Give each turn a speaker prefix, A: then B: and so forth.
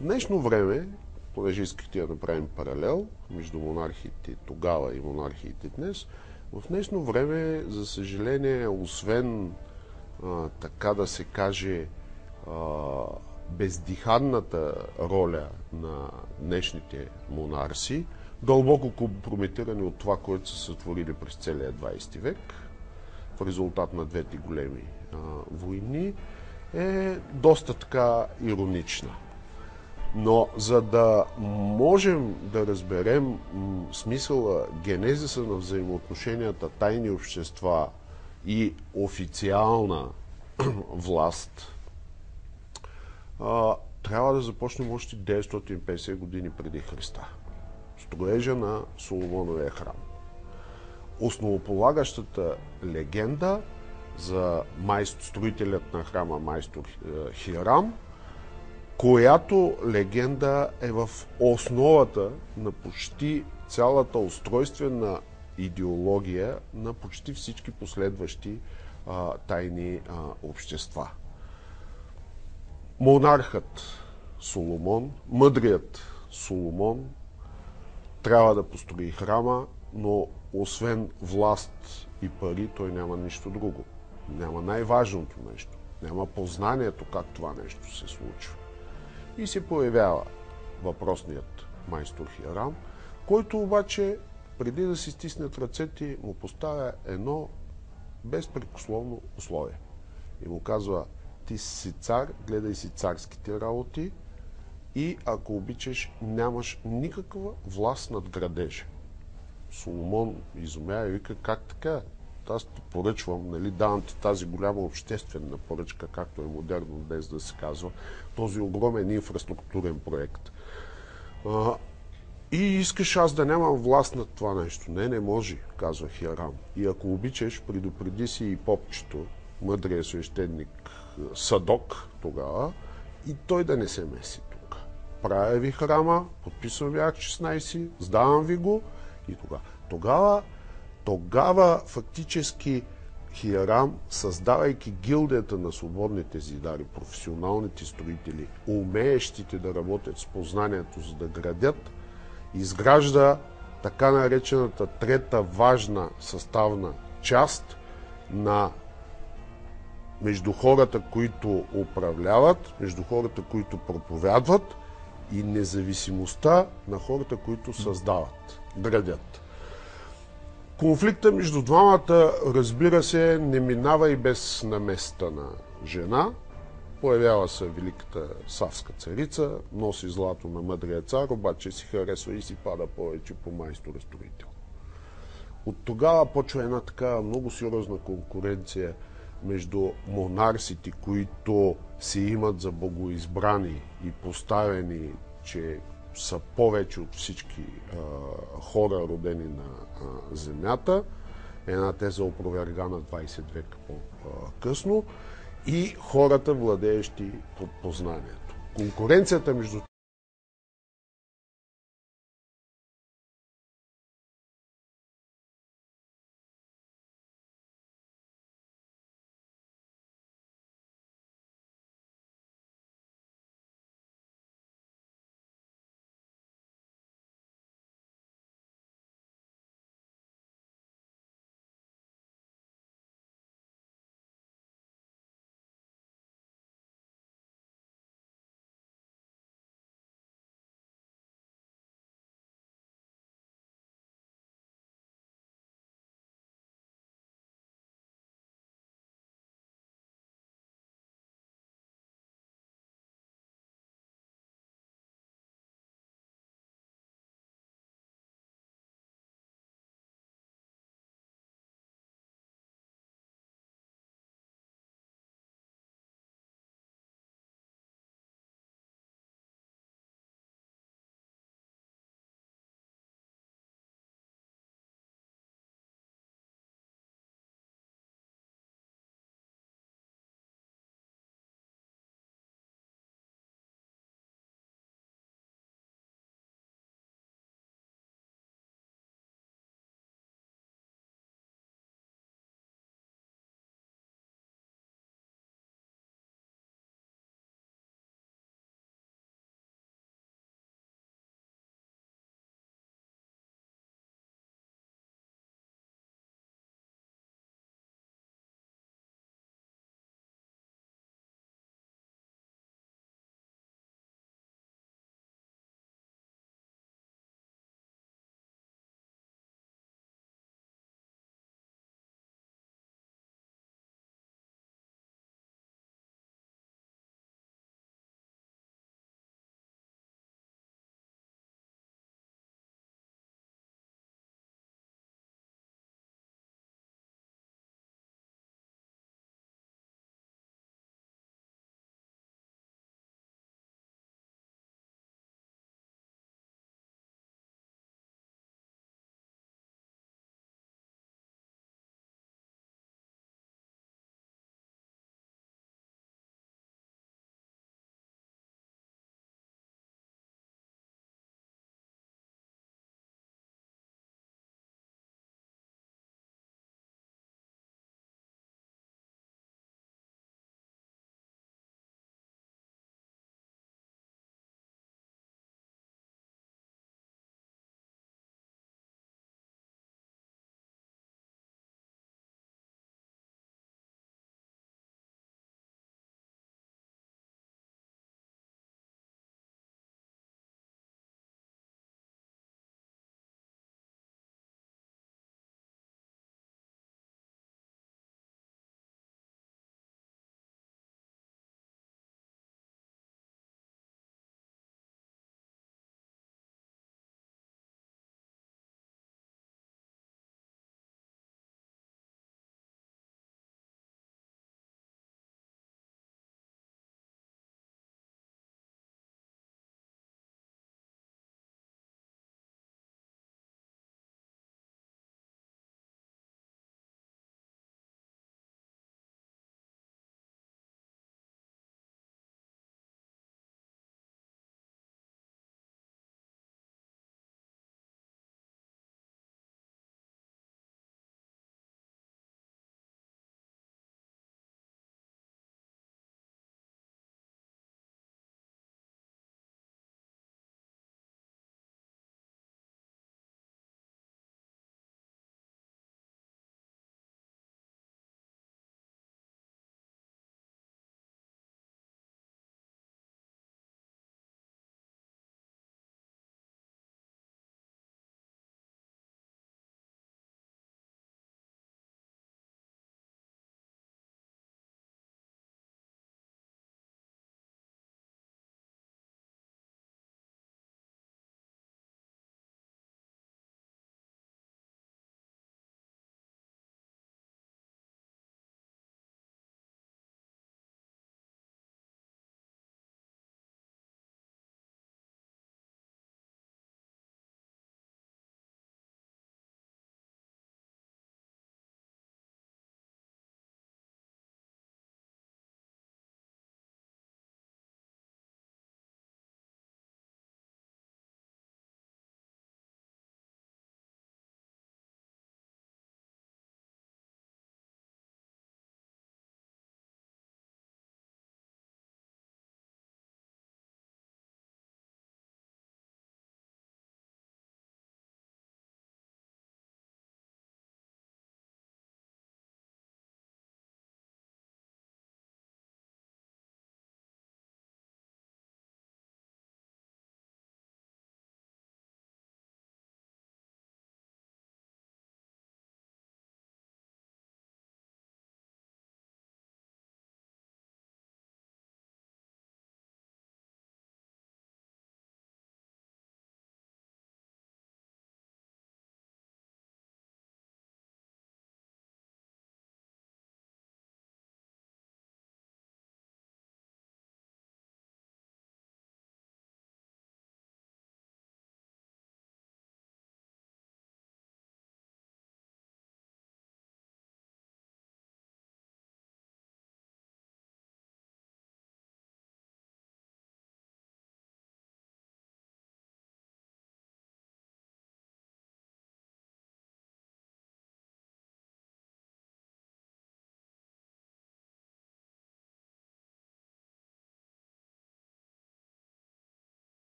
A: В днешно време, понеже искахте да направим паралел между монархиите тогава и монархиите днес, в днешно време, за съжаление, освен така да се каже бездиханната роля на днешните монарси, дълбоко компрометирани от това, което са сътворили през целия 20 век, в резултат на двете големи войни, е доста така иронична. Но за да можем да разберем смисъла, генезиса на взаимоотношенията тайни общества и официална власт, трябва да започнем още 950 години преди Христа. Строежа на Соломоновия храм. Основополагащата легенда за строителят на храма майстор Хирам, която легенда е в основата на почти цялата устройствена идеология на почти всички последващи тайни общества. Монархът Соломон, мъдрият Соломон, трябва да построи храма, но освен власт и пари, той няма нищо друго. Няма най-важното нещо. Няма познанието как това нещо се случва. И се появява въпросният майстор Хирам, който обаче, преди да си стиснат ръцете, му поставя едно безпрекословно условие. И му казва: ти си цар, гледай си царските работи и, ако обичаш, нямаш никаква власт над градежа. Соломон изумя и вика: как така? Аз те поръчвам, нали, давам ти тази голяма обществена поръчка, както е модерно днес да се казва, този огромен инфраструктурен проект. И искаш аз да нямам власт над това нещо. Не може, казва Хирам. И ако обичаш, предупреди си и попчето, мъдрия свещеник Садок тогава, и той да не се меси тук. Правя ви храма, подписвам ви акт 16, сдавам ви го и тогава фактически Хирам, създавайки гилдията на свободните зидари, професионалните строители, умеещите да работят с познанието, за да градят, изгражда така наречената трета важна съставна част между хората, които управляват, между хората, които проповядват, и независимостта на хората, които създават, градят. Конфликта между двамата, разбира се, не минава и без наместа на жена. Появява се великата Савска царица, носи злато на мъдрия цар, обаче си харесва и си пада повече по майстор-строител. От тогава почва една така много сериозна конкуренция между монарсите, които се имат за богоизбрани и поставени, че са повече от всички хора, родени на земята. Една теза опровергана 20 века по-късно. И хората, владеещи познанието. Конкуренцията между